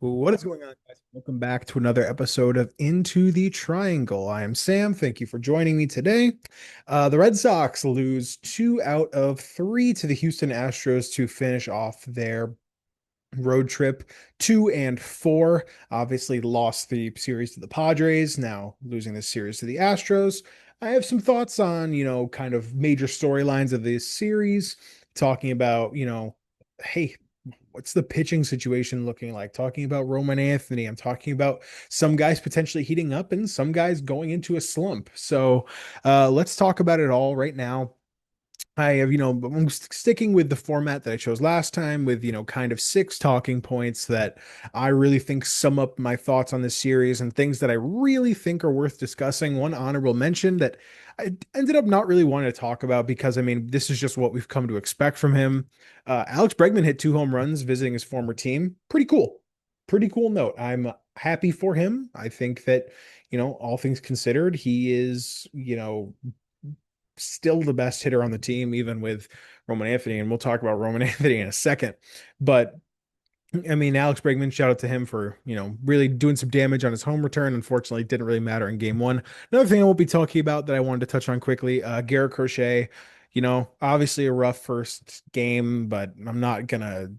What is going on, guys? Welcome back to another episode of Into the Triangle. I am Sam. Thank you for joining me today. The Red Sox lose 2 out of 3 to the Houston Astros to finish off their road trip 2-4. Obviously, lost the series to the Padres, now losing this series to the Astros. I have some thoughts on, kind of major storylines of this series, talking about, hey, what's the pitching situation looking like? Talking about Roman Anthony. I'm talking about some guys potentially heating up and some guys going into a slump. So let's talk about it all right now. I have, I'm sticking with the format that I chose last time with, kind of 6 talking points that I really think sum up my thoughts on this series and things that I really think are worth discussing. One honorable mention that I ended up not really wanting to talk about because, I mean, this is just what we've come to expect from him. Alex Bregman hit 2 home runs visiting his former team. Pretty cool. Pretty cool note. I'm happy for him. I think that, all things considered, he is, still the best hitter on the team, even with Roman Anthony. And we'll talk about Roman Anthony in a second. But I mean, Alex Bregman, shout out to him for, really doing some damage on his home return. Unfortunately, it didn't really matter in game 1. Another thing I won't be talking about that I wanted to touch on quickly, Garrett Crochet, obviously a rough first game, but I'm not going to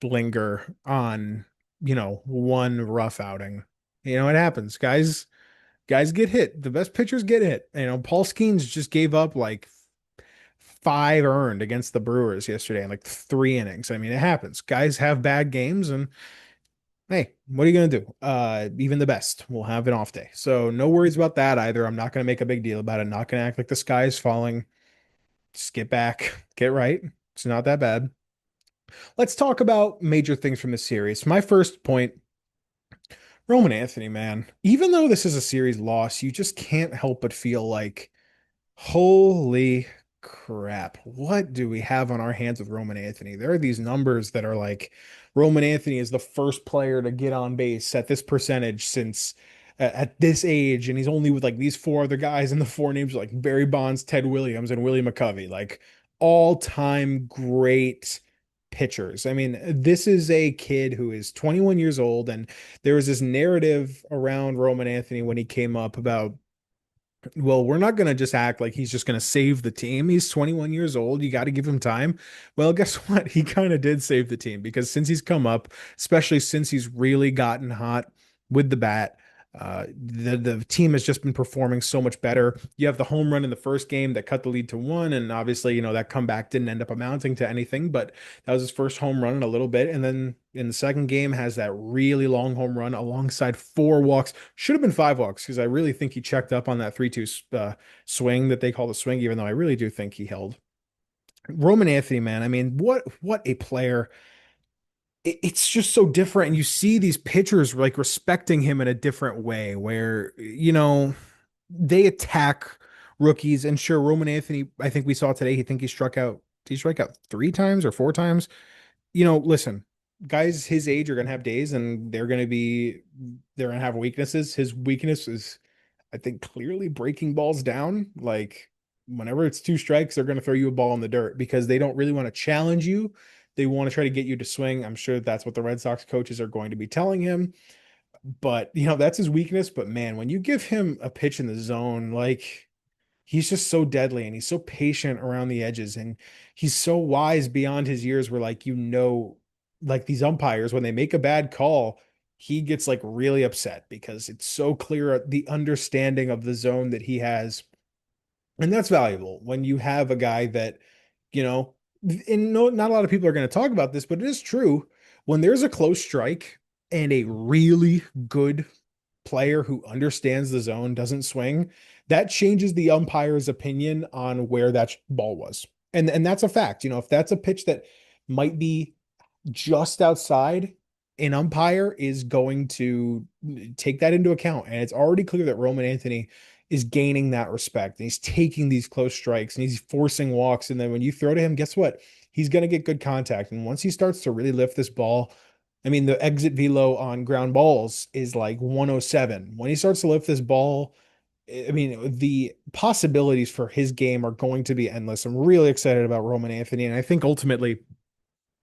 linger on, one rough outing. It happens. Guys get hit. The best pitchers get hit. Paul Skeens just gave up like 5 earned against the Brewers yesterday in like 3 innings. I mean, it happens. Guys have bad games, and hey, what are you gonna do? Even the best will have an off day. So no worries about that either. I'm not gonna make a big deal about it. Not gonna act like the sky is falling. Just get back, get right. It's not that bad. Let's talk about major things from this series. My first point, Roman Anthony, man. Even though this is a series loss, you just can't help but feel like holy crap. What do we have on our hands with Roman Anthony? There are these numbers that are like Roman Anthony is the first player to get on base at this percentage since at this age, and he's only with like these 4 other guys, and the 4 names are like Barry Bonds, Ted Williams, and Willie McCovey, like all-time great pitchers. I mean, this is a kid who is 21 years old, and there was this narrative around Roman Anthony when he came up about, well, we're not going to just act like he's just going to save the team. He's 21 years old. You got to give him time. Well, guess what? He kind of did save the team because since he's come up, especially since he's really gotten hot with the bat, the team has just been performing so much better. You have the home run in the first game that cut the lead to 1, and obviously, that comeback didn't end up amounting to anything, but that was his first home run in a little bit. And then in the second game, has that really long home run alongside 4 walks. Should have been 5 walks because I really think he checked up on that 3-2 swing that they call the swing, even though I really do think he held. Roman Anthony, man, I mean, what a player. It's just so different. And you see these pitchers like respecting him in a different way where, they attack rookies. And sure, Roman Anthony, I think we saw today, he struck out 3 times or 4 times. Listen, guys his age are gonna have days and they're gonna have weaknesses. His weakness is, I think, clearly breaking balls down. Like whenever it's 2 strikes, they're gonna throw you a ball in the dirt because they don't really want to challenge you. They want to try to get you to swing. I'm sure that's what the Red Sox coaches are going to be telling him. But that's his weakness. But man, when you give him a pitch in the zone, like he's just so deadly and he's so patient around the edges and he's so wise beyond his years where like like these umpires when they make a bad call, he gets like really upset because it's so clear the understanding of the zone that he has. And that's valuable when you have a guy that, you know, and no, not a lot of people are going to talk about this, but it is true. When there's a close strike and a really good player who understands the zone doesn't swing, that changes the umpire's opinion on where that ball was. And that's a fact. If that's a pitch that might be just outside, an umpire is going to take that into account. And it's already clear that Roman Anthony is gaining that respect. And he's taking these close strikes and he's forcing walks. And then when you throw to him, guess what? He's going to get good contact. And once he starts to really lift this ball, I mean, the exit velo on ground balls is like 107. When he starts to lift this ball, I mean, the possibilities for his game are going to be endless. I'm really excited about Roman Anthony. And I think ultimately,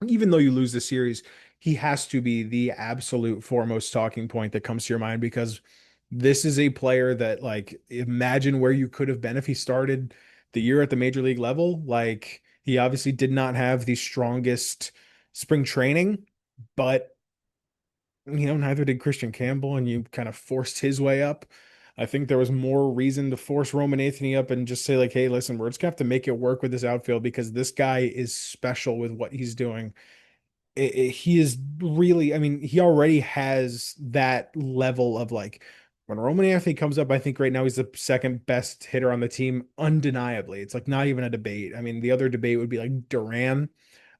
even though you lose the series, he has to be the absolute foremost talking point that comes to your mind because this is a player that, like, imagine where you could have been if he started the year at the major league level. Like, he obviously did not have the strongest spring training, but neither did Christian Campbell, and you kind of forced his way up. I think there was more reason to force Roman Anthony up and just say, like, hey, listen, we're just gonna have to make it work with this outfield because this guy is special with what he's doing. He is really, I mean, he already has that level of, like, when Roman Anthony comes up, I think right now he's the second best hitter on the team, undeniably. It's like not even a debate. I mean, the other debate would be like Duran.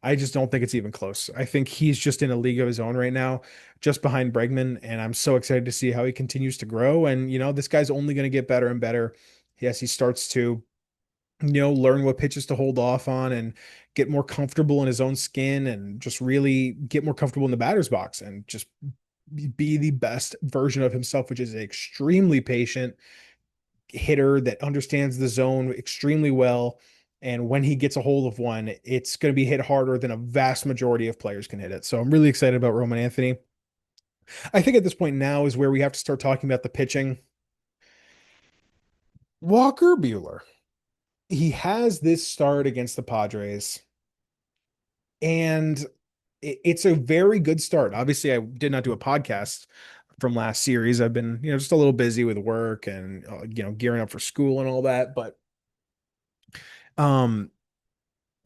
I just don't think it's even close. I think he's just in a league of his own right now, just behind Bregman, and I'm so excited to see how he continues to grow. And this guy's only going to get better and better. Yes, he starts to learn what pitches to hold off on and get more comfortable in his own skin and just really get more comfortable in the batter's box and just be the best version of himself, which is an extremely patient hitter that understands the zone extremely well. And when he gets a hold of one, it's going to be hit harder than a vast majority of players can hit it. So I'm really excited about Roman Anthony. I think at this point now is where we have to start talking about the pitching. Walker Buehler, he has this start against the Padres, and it's a very good start. Obviously, I did not do a podcast from last series. I've been, just a little busy with work and gearing up for school and all that. But um,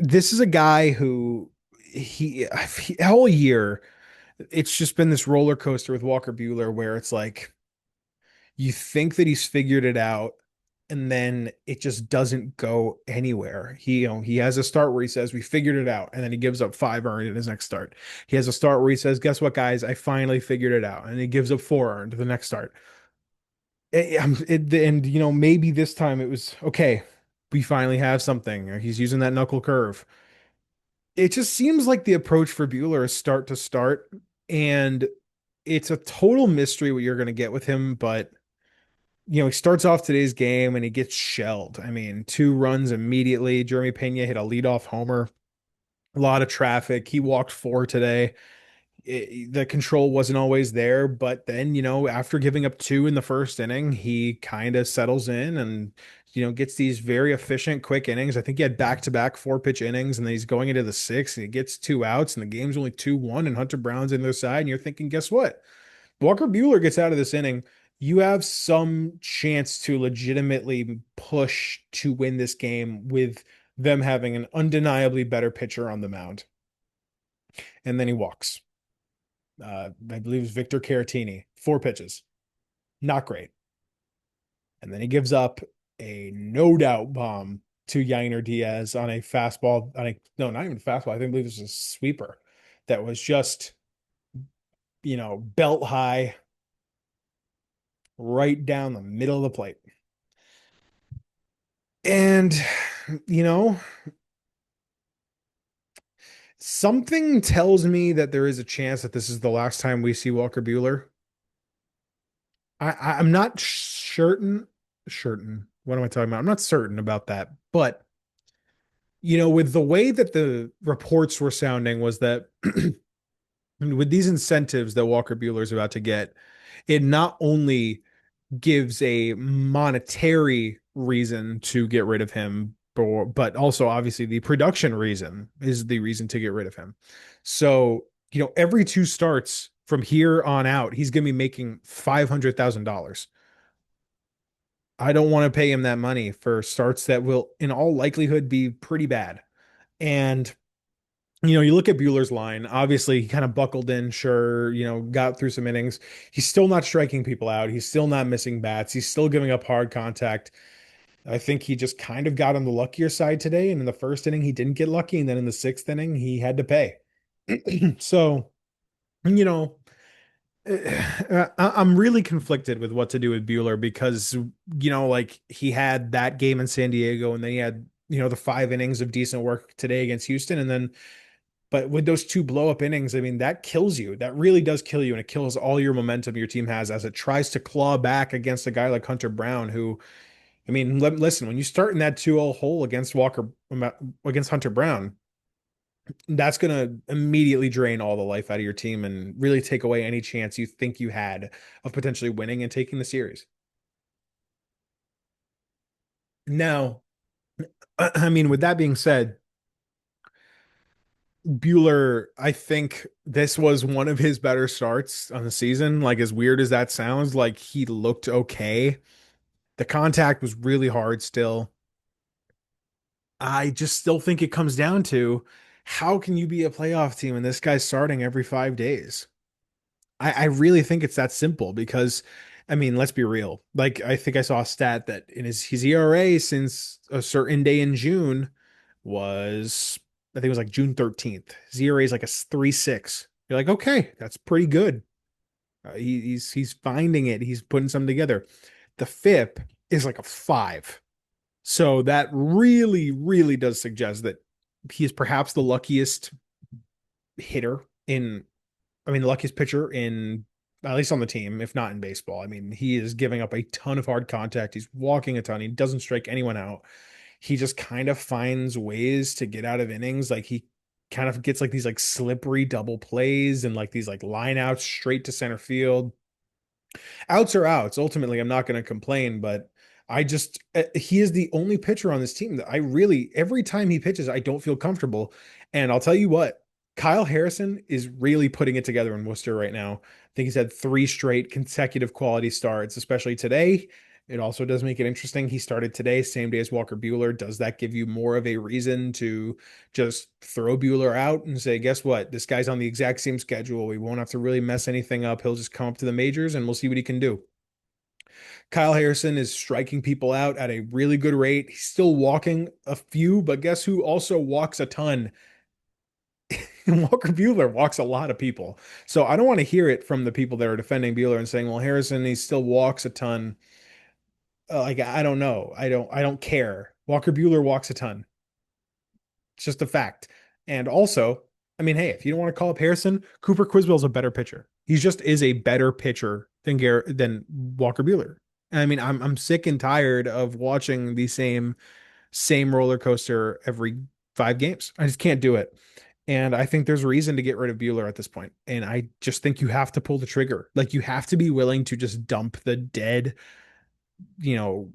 this is a guy who he all year it's just been this roller coaster with Walker Buehler where it's like you think that he's figured it out and then it just doesn't go anywhere. He has a start where he says we figured it out and then he gives up 5 earned in his next start. He has a start where he says, guess what, guys, I finally figured it out, and he gives up 4 earned the next start. And maybe this time it was okay, we finally have something, or he's using that knuckle curve. It just seems like the approach for Bueller is start to start, and it's a total mystery what you're going to get with him. But he starts off today's game and he gets shelled. I mean, 2 runs immediately. Jeremy Pena hit a leadoff homer. A lot of traffic. He walked 4 today. The control wasn't always there, but then, after giving up 2 in the first inning, he kind of settles in and, gets these very efficient, quick innings. I think he had back-to-back 4-pitch innings, and then he's going into the 6th and he gets 2 outs, and the game's only 2-1, and Hunter Brown's in their side, and you're thinking, guess what? Walker Buehler gets out of this inning. You have some chance to legitimately push to win this game with them having an undeniably better pitcher on the mound. And then he walks. I believe it was Victor Caratini, 4 pitches. Not great. And then he gives up a no doubt bomb to Yainer Diaz on a fastball, no, not even fastball. I think it was a sweeper that was just, belt high right down the middle of the plate. And, you know, something tells me that there is a chance that this is the last time we see Walker Buehler. I'm not certain. What am I talking about? I'm not certain about that. But, with the way that the reports were sounding was that with these incentives that Walker Buehler is about to get, it not only gives a monetary reason to get rid of him, but also obviously the production reason is the reason to get rid of him. So, every 2 starts from here on out, he's going to be making $500,000. I don't want to pay him that money for starts that will, in all likelihood, be pretty bad. And you look at Bueller's line, obviously he kind of buckled in, sure, got through some innings. He's still not striking people out. He's still not missing bats. He's still giving up hard contact. I think he just kind of got on the luckier side today. And in the first inning, he didn't get lucky. And then in the 6th inning, he had to pay. So, you know, I'm really conflicted with what to do with Bueller because, like he had that game in San Diego and then he had, the 5 innings of decent work today against Houston. And then but with those 2 blow up innings, I mean, that kills you. That really does kill you. And it kills all your momentum your team has as it tries to claw back against a guy like Hunter Brown, who, I mean, listen, when you start in that 2-0 hole against against Hunter Brown, That's going to immediately drain all the life out of your team and really take away any chance you think you had of potentially winning and taking the series. Now, I mean, with that being said, Bueller, I think this was one of his better starts on the season. Like, as weird as that sounds, like he looked okay. The contact was really hard still. I just still think it comes down to how can you be a playoff team and this guy's starting every 5 days? I really think it's that simple because, I mean, let's be real. Like, I think I saw a stat that in his ERA since a certain day in June was, I think it was like June 13th. His ERA is like a 3.6. You're like, okay, that's pretty good. He's finding it. He's putting something together. The FIP is like a 5. So that really, really does suggest that he is perhaps the luckiest hitter in, I mean, the luckiest pitcher in, at least on the team, if not in baseball. I mean, he is giving up a ton of hard contact. He's walking a ton. He doesn't strike anyone out. He just kind of finds ways to get out of innings. Like he kind of gets like these like slippery double plays and like these like line outs straight to center field. Outs are outs. Ultimately, I'm not going to complain, but I just he is the only pitcher on this team that I really every time he pitches, I don't feel comfortable. And I'll tell you what, Kyle Harrison is really putting it together in Worcester right now. I think he's had 3 straight consecutive quality starts, especially today. It also does make it interesting. He started today, same day as Walker Buehler. Does that give you more of a reason to just throw Bueller out and say, guess what? This guy's on the exact same schedule. We won't have to really mess anything up. He'll just come up to the majors and we'll see what he can do. Kyle Harrison is striking people out at a really good rate. He's still walking a few, but guess who also walks a ton? Walker Buehler walks a lot of people. So I don't want to hear it from the people that are defending Buehler and saying, well, Harrison, he still walks a ton. Like, I don't know. I don't care. Walker Buehler walks a ton. It's just a fact. And also, I mean, hey, if you don't want to call up Harrison, Cooper Quizbell's a better pitcher. He just is a better pitcher than Walker Buehler. And I mean, I'm sick and tired of watching the same roller coaster every 5 games. I just can't do it. And I think there's a reason to get rid of Bueller at this point. And I just think you have to pull the trigger. Like you have to be willing to just dump the dead, you know,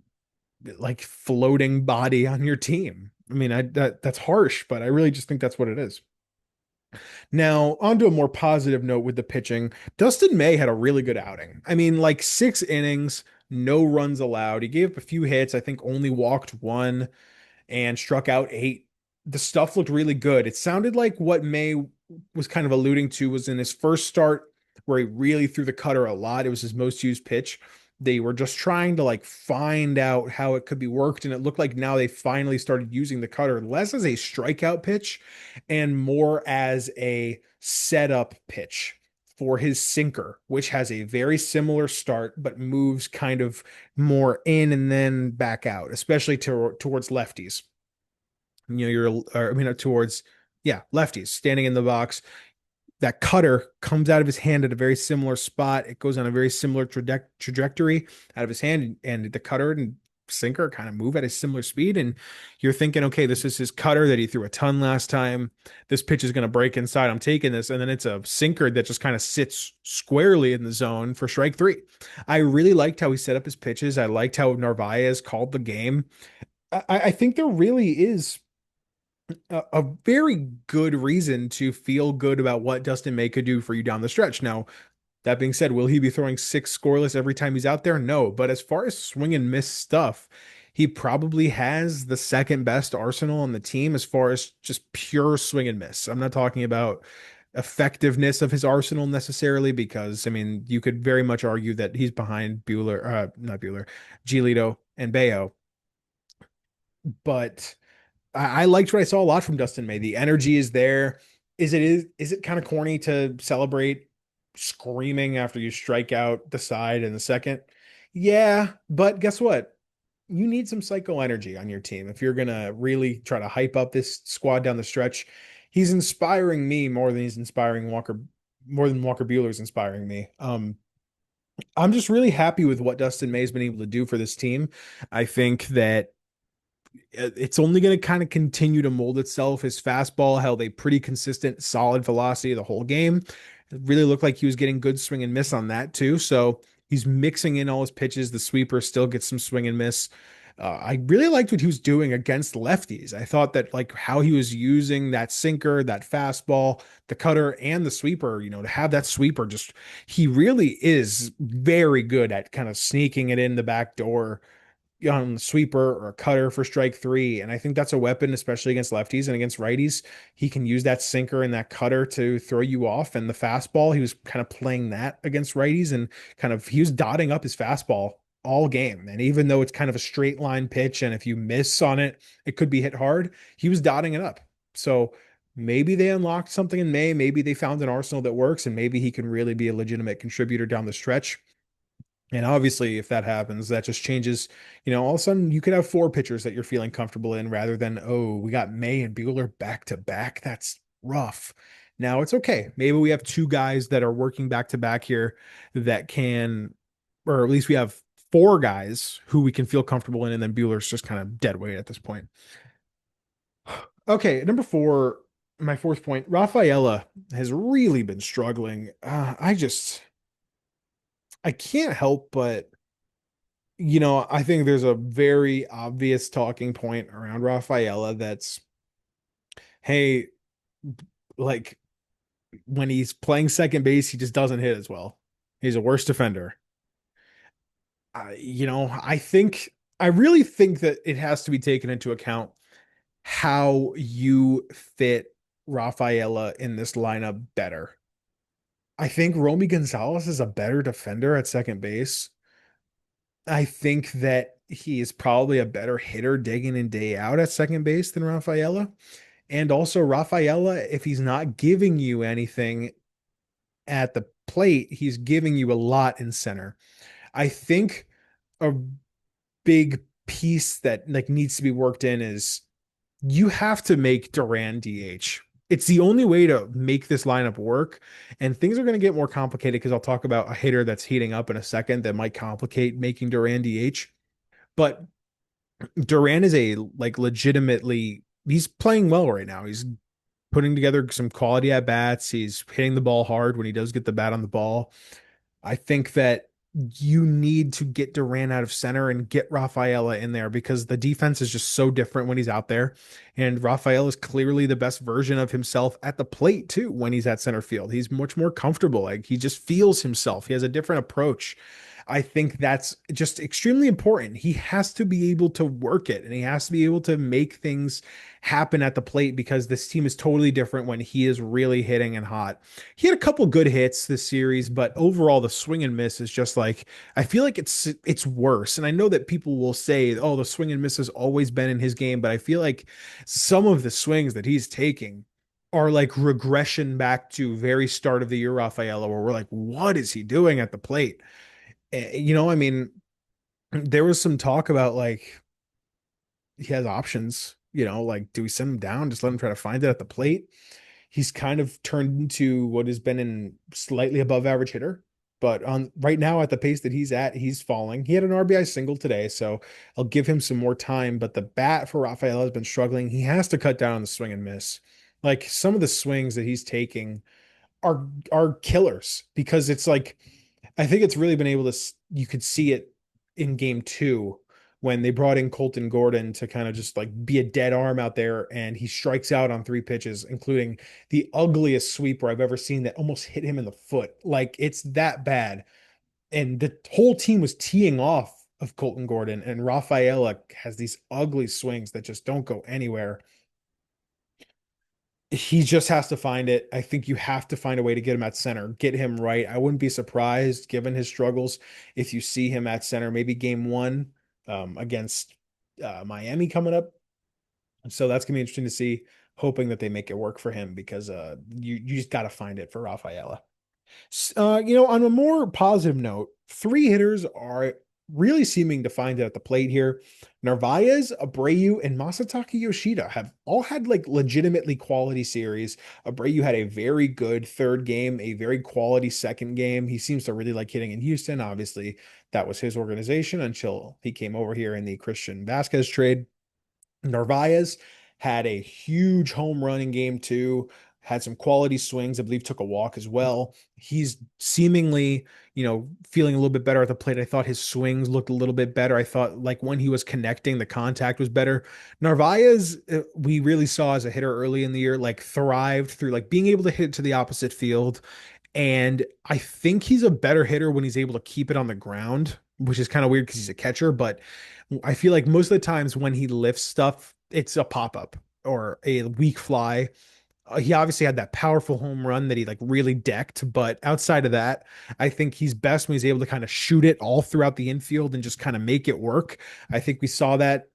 like floating body on your team. I mean, that's harsh, but I really just think that's what it is. Now, on to a more positive note with the pitching. Dustin May had a really good outing. I mean, like 6 innings, no runs allowed. He gave up a few hits, I think only walked one and struck out 8. The stuff looked really good. It sounded like what May was kind of alluding to was in his first start where he really threw the cutter a lot. It was his most used pitch. They were just trying to like find out how it could be worked. And it looked like now they finally started using the cutter less as a strikeout pitch and more as a setup pitch for his sinker, which has a very similar start, but moves kind of more in and then back out, especially towards lefties. I mean, towards, yeah, lefties standing in the box. That cutter comes out of his hand at a very similar spot. It goes on a very similar trajectory out of his hand, and the cutter and sinker kind of move at a similar speed. And you're thinking, okay, this is his cutter that he threw a ton last time. This pitch is going to break inside. I'm taking this. And then it's a sinker that just kind of sits squarely in the zone for strike 3. I really liked how he set up his pitches. I liked how Narvaez called the game. I think there really is a very good reason to feel good about what Dustin May could do for you down the stretch. Now, that being said, will he be throwing 6 scoreless every time he's out there? No. But as far as swing and miss stuff, he probably has the second best arsenal on the team as far as just pure swing and miss. I'm not talking about effectiveness of his arsenal necessarily, because I mean, you could very much argue that he's behind not Bueller, Giolito and Bayo. But I liked what I saw a lot from Dustin May. The energy is there. Is it kind of corny to celebrate screaming after you strike out the side in the second? Yeah, but guess what? You need some psycho energy on your team if you're gonna really try to hype up this squad down the stretch. He's inspiring me more than he's inspiring Walker, more than Walker Buehler's inspiring me. I'm just really happy with what Dustin May's been able to do for this team. I think that It's only going to kind of continue to mold itself. His fastball held a pretty consistent, solid velocity the whole game. It really looked like he was getting good swing and miss on that too. So he's mixing in all his pitches. The sweeper still gets some swing and miss. I really liked what he was doing against lefties. I thought that like how he was using that sinker, that fastball, the cutter, and the sweeper, to have that sweeper just, he really is very good at kind of sneaking it in the back door on the sweeper or a cutter for strike three. And I think that's a weapon, especially against lefties and against righties. He can use that sinker and that cutter to throw you off. And the fastball, he was kind of playing that against righties and he was dotting up his fastball all game. And even though it's kind of a straight line pitch, and if you miss on it, it could be hit hard, he was dotting it up. So maybe they unlocked something in May. Maybe they found an arsenal that works, and maybe he can really be a legitimate contributor down the stretch. And obviously, if that happens, that just changes. All of a sudden you could have four pitchers that you're feeling comfortable in rather than, oh, we got May and Bueller back to back. That's rough. Now it's okay. Maybe we have two guys that are working back to back here that can, or at least we have four guys who we can feel comfortable in. And then Bueller's just kind of dead weight at this point. Okay. Number four, my fourth point, Rafaela has really been struggling. I can't help but I think there's a very obvious talking point around Rafaela that's, hey, like when he's playing second base, he just doesn't hit as well. He's a worse defender. I really think that it has to be taken into account how you fit Rafaela in this lineup better. I think Romy Gonzalez is a better defender at second base. I think that he is probably a better hitter day in and day out at second base than Rafaela. And also, Rafaela, if he's not giving you anything at the plate, he's giving you a lot in center. I think a big piece that like needs to be worked in is you have to make Duran DH. It's the only way to make this lineup work. And things are going to get more complicated because I'll talk about a hitter that's heating up in a second that might complicate making Duran DH. But Duran is a like legitimately, he's playing well right now. He's putting together some quality at bats. He's hitting the ball hard when he does get the bat on the ball. I think that you need to get Duran out of center and get Rafaela in there because the defense is just so different when he's out there. And Rafael is clearly the best version of himself at the plate too when he's at center field. He's much more comfortable. Like he just feels himself. He has a different approach. I think that's just extremely important. He has to be able to work it and he has to be able to make things happen at the plate because this team is totally different when he is really hitting and hot. He had a couple good hits this series, but overall the swing and miss is just like I feel like it's worse. And I know that people will say, "Oh, the swing and miss has always been in his game," but I feel like some of the swings that he's taking are like regression back to very start of the year Rafaela, where we're like, "What is he doing at the plate?" I mean, there was some talk about like he has options, like do we send him down, just let him try to find it at the plate? He's kind of turned into what has been in slightly above average hitter. But on right now at the pace that he's at, he's falling. He had an RBI single today, so I'll give him some more time. But the bat for Rafael has been struggling. He has to cut down on the swing and miss. Like some of the swings that he's taking are killers because it's like I think it's really been able to you could see it in game two when they brought in Colton Gordon to kind of just like be a dead arm out there and he strikes out on three pitches, including the ugliest sweeper I've ever seen that almost hit him in the foot. Like it's that bad. And the whole team was teeing off of Colton Gordon and Rafaela has these ugly swings that just don't go anywhere. He just has to find it. I think you have to find a way to get him at center, get him right. I wouldn't be surprised, given his struggles, if you see him at center, maybe game one against Miami coming up. So that's gonna be interesting to see. Hoping that they make it work for him because you just got to find it for Rafaela. On a more positive note, three hitters are really seeming to find it at the plate here. Narvaez, Abreu, and Masataka Yoshida have all had like legitimately quality series. Abreu had a very good third game, a very quality second game. He seems to really like hitting in Houston. Obviously, that was his organization until he came over here in the Christian Vasquez trade. Narvaez had a huge home run in game two, had some quality swings, I believe took a walk as well. He's seemingly, feeling a little bit better at the plate. I thought his swings looked a little bit better. I thought like when he was connecting, the contact was better. Narvaez, we really saw as a hitter early in the year, like thrived through like being able to hit it to the opposite field. And I think he's a better hitter when he's able to keep it on the ground, which is kind of weird because he's a catcher, but I feel like most of the times when he lifts stuff, it's a pop up or a weak fly. He obviously had that powerful home run that he like really decked, but outside of that, I think he's best when he's able to kind of shoot it all throughout the infield and just kind of make it work. I think we saw that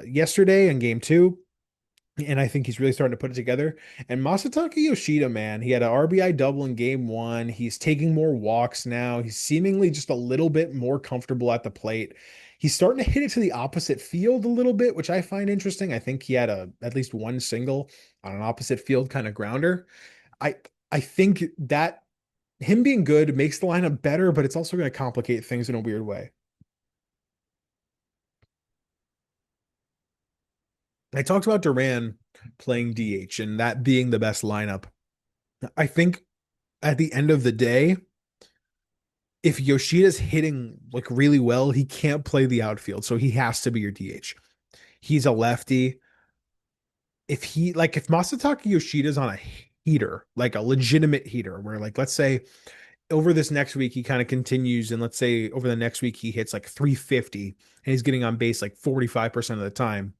yesterday in game two. And I think he's really starting to put it together. And Masataka Yoshida, man, he had an RBI double in game one. He's taking more walks now. He's seemingly just a little bit more comfortable at the plate. He's starting to hit it to the opposite field a little bit, which I find interesting. I think he had at least one single on an opposite field kind of grounder. I I think that him being good makes the lineup better, but it's also going to complicate things in a weird way. I talked about Duran playing DH and that being the best lineup. I think at the end of the day, if Yoshida's hitting like really well, he can't play the outfield, so he has to be your DH. He's a lefty. If Masataka Yoshida's on a heater, like a legitimate heater, where like let's say over this next week he kind of continues, and let's say over the next week he hits like 350 and he's getting on base like 45% of the time,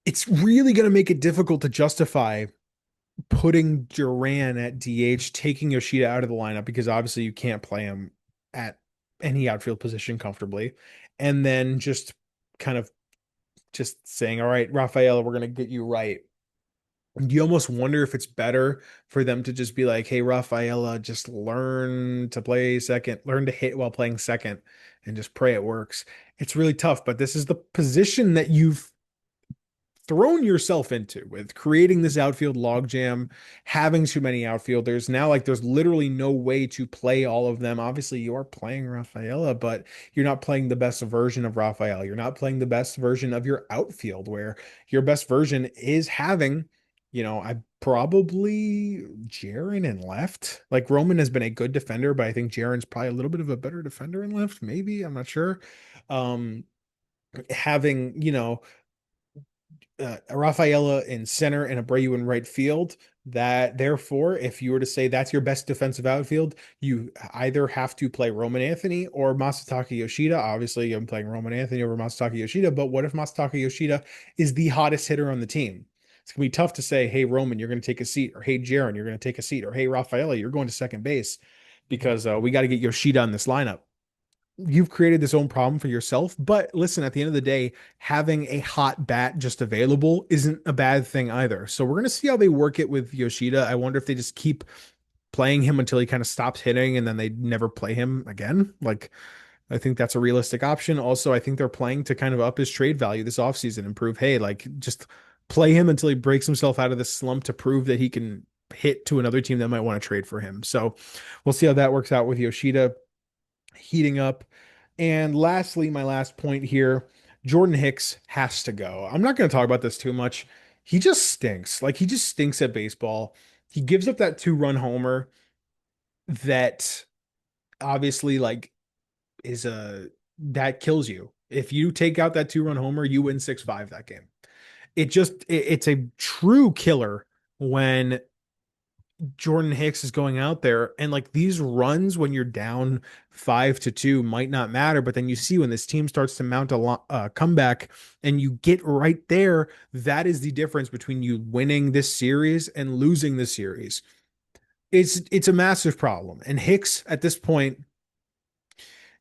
it's really going to make it difficult to justify putting Duran at DH, taking Yoshida out of the lineup because obviously you can't play him at any outfield position comfortably. And then just kind of just saying, all right, Rafaela, we're going to get you right. You almost wonder if it's better for them to just be like, hey, Rafaela, just learn to play second, learn to hit while playing second, and just pray it works. It's really tough, but this is the position that you've thrown yourself into with creating this outfield logjam, having too many outfielders. Now, like, there's literally no way to play all of them. Obviously, you are playing Rafaela, but you're not playing the best version of Rafael. You're not playing the best version of your outfield, where your best version is having, I probably Jaron in left. Like, Roman has been a good defender, but I think Jaron's probably a little bit of a better defender in left. Maybe, I'm not sure. Um, having, Rafaela in center and Abreu in right field. That therefore, if you were to say that's your best defensive outfield, you either have to play Roman Anthony or Masataka Yoshida. Obviously, I'm playing Roman Anthony over Masataka Yoshida, but what if Masataka Yoshida is the hottest hitter on the team? It's gonna be tough to say, hey, Roman, you're gonna take a seat, or hey, Jaron, you're gonna take a seat, or hey, Rafaela, you're going to second base because we got to get Yoshida in this lineup. You've created this own problem for yourself. But listen, at the end of the day, having a hot bat just available isn't a bad thing either. So we're going to see how they work it with Yoshida. I wonder if they just keep playing him until he kind of stops hitting and then they never play him again. Like, I think that's a realistic option. Also, I think they're playing to kind of up his trade value this offseason and prove, hey, like just play him until he breaks himself out of this slump to prove that he can hit to another team that might want to trade for him. So we'll see how that works out with Yoshida heating up. And lastly, my last point here, Jordan Hicks has to go. I'm not going to talk about this too much. He just stinks. Like he just stinks at baseball. He gives up that two-run homer that obviously like is a that kills you. If you take out that two-run homer, you win 6-5 that game. It's a true killer when Jordan Hicks is going out there and like these runs when you're down 5-2 might not matter, but then you see when this team starts to mount a comeback and you get right there, that is the difference between you winning this series and losing the series. It's a massive problem, and Hicks at this point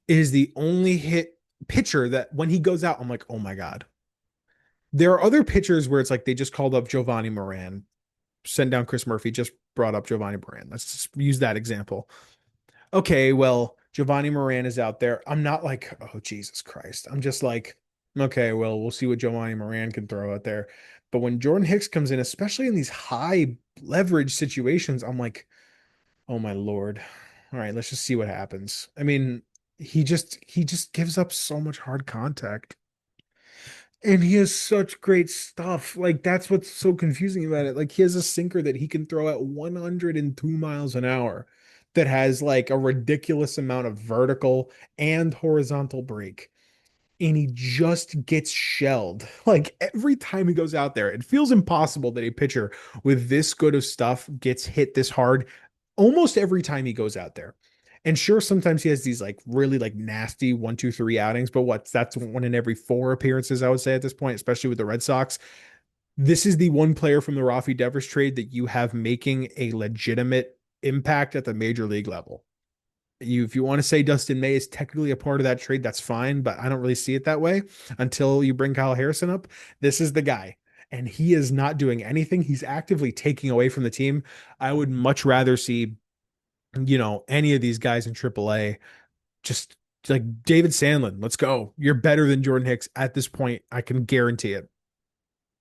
is the only hit pitcher that when he goes out, I'm like, oh my god. There are other pitchers where it's like they just called up Giovanni Moran, send down Chris Murphy, just brought up Giovanni Moran. Let's just use that example. Okay, well, Giovanni Moran is out there. I'm not like, oh, Jesus Christ. I'm just like, okay, well, we'll see what Giovanni Moran can throw out there. But when Jordan Hicks comes in, especially in these high leverage situations, I'm like, oh my Lord. All right, let's just see what happens. I mean, he just gives up so much hard contact. And he has such great stuff. Like that's what's so confusing about it. Like he has a sinker that he can throw at 102 miles an hour that has like a ridiculous amount of vertical and horizontal break. And he just gets shelled. Like every time he goes out there, it feels impossible that a pitcher with this good of stuff gets hit this hard almost every time he goes out there. And sure, sometimes he has these like really like nasty 1, 2, 3 outings, but that's one in every 4 appearances, I would say at this point, especially with the Red Sox. This is the one player from the Rafi Devers trade that you have making a legitimate impact at the major league level. If you want to say Dustin May is technically a part of that trade, that's fine, but I don't really see it that way until you bring Kyle Harrison up. This is the guy, and he is not doing anything. He's actively taking away from the team. I would much rather see, any of these guys in AAA just like David Sandlin. Let's go. You're better than Jordan Hicks at this point. I can guarantee it.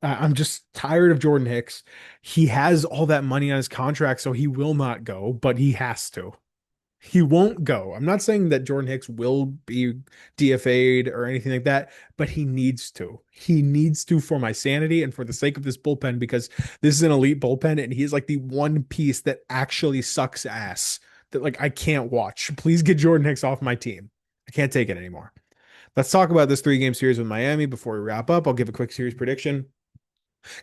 I'm just tired of Jordan Hicks. He has all that money on his contract, so he will not go, but he has to. He won't go. I'm not saying that Jordan Hicks will be DFA'd or anything like that, but he needs to. He needs to for my sanity and for the sake of this bullpen because this is an elite bullpen and he's like the one piece that actually sucks ass that like I can't watch. Please get Jordan Hicks off my team. I can't take it anymore. Let's talk about this 3-game series with Miami before we wrap up. I'll give a quick series prediction.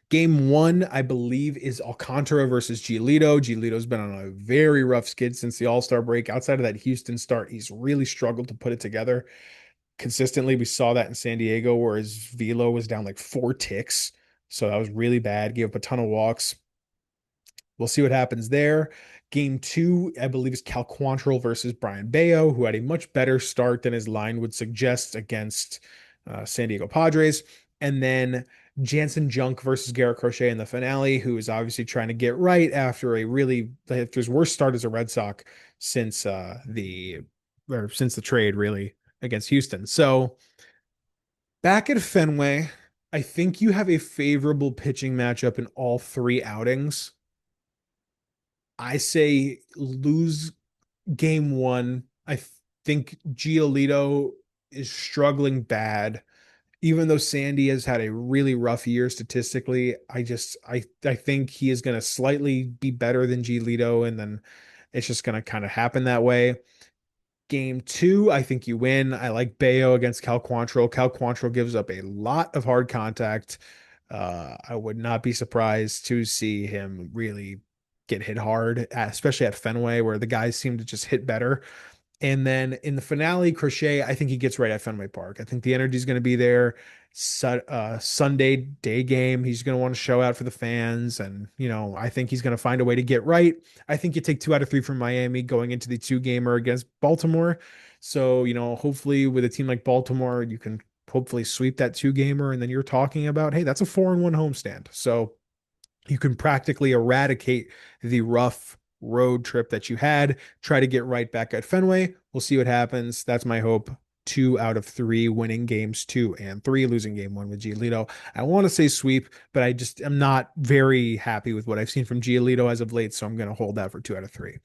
Game one, I believe, is Alcantara versus Giolito. Giolito's been on a very rough skid since the All-Star break. Outside of that Houston start, he's really struggled to put it together consistently. We saw that in San Diego where his velo was down like 4 ticks. So that was really bad. Gave up a ton of walks. We'll see what happens there. Game two, I believe, is Cal Quantrill versus Brian Bayo, who had a much better start than his line would suggest against San Diego Padres. And then Jansen Junk versus Garrett Crochet in the finale, who is obviously trying to get right after after his worst start as a Red Sox since since the trade, really, against Houston. So back at Fenway, I think you have a favorable pitching matchup in all 3 outings. I say lose game one. I think Giolito is struggling bad. Even though Sandy has had a really rough year statistically, I think he is going to slightly be better than Giolito, and then it's just going to kind of happen that way. Game two, I think you win. I like Bayo against Cal Quantrill. Cal Quantrill gives up a lot of hard contact. I would not be surprised to see him really get hit hard, especially at Fenway, where the guys seem to just hit better. And then in the finale, Crochet, I think he gets right at Fenway Park. I think the energy is going to be there. Sunday day game, he's going to want to show out for the fans. And, I think he's going to find a way to get right. I think you take 2 out of 3 from Miami going into the 2-gamer against Baltimore. So, hopefully with a team like Baltimore, you can hopefully sweep that 2-gamer. And then you're talking about, hey, that's a 4-1 homestand. So you can practically eradicate the rough road trip that you had, try to get right back at Fenway. We'll see what happens. That's my hope. 2 out of 3 winning games 2 and 3, losing game one with Giolito. I want to say sweep, but I just am not very happy with what I've seen from Giolito as of late, so I'm going to hold that for 2 out of 3.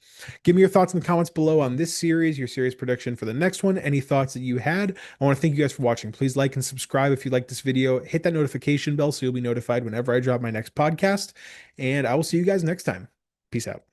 Give me your thoughts in the comments below on this series, your series prediction for the next one, any thoughts that you had. I want to thank you guys for watching. Please like and subscribe if you like this video. Hit that notification bell so you'll be notified whenever I drop my next podcast, and I will see you guys next time. Peace out.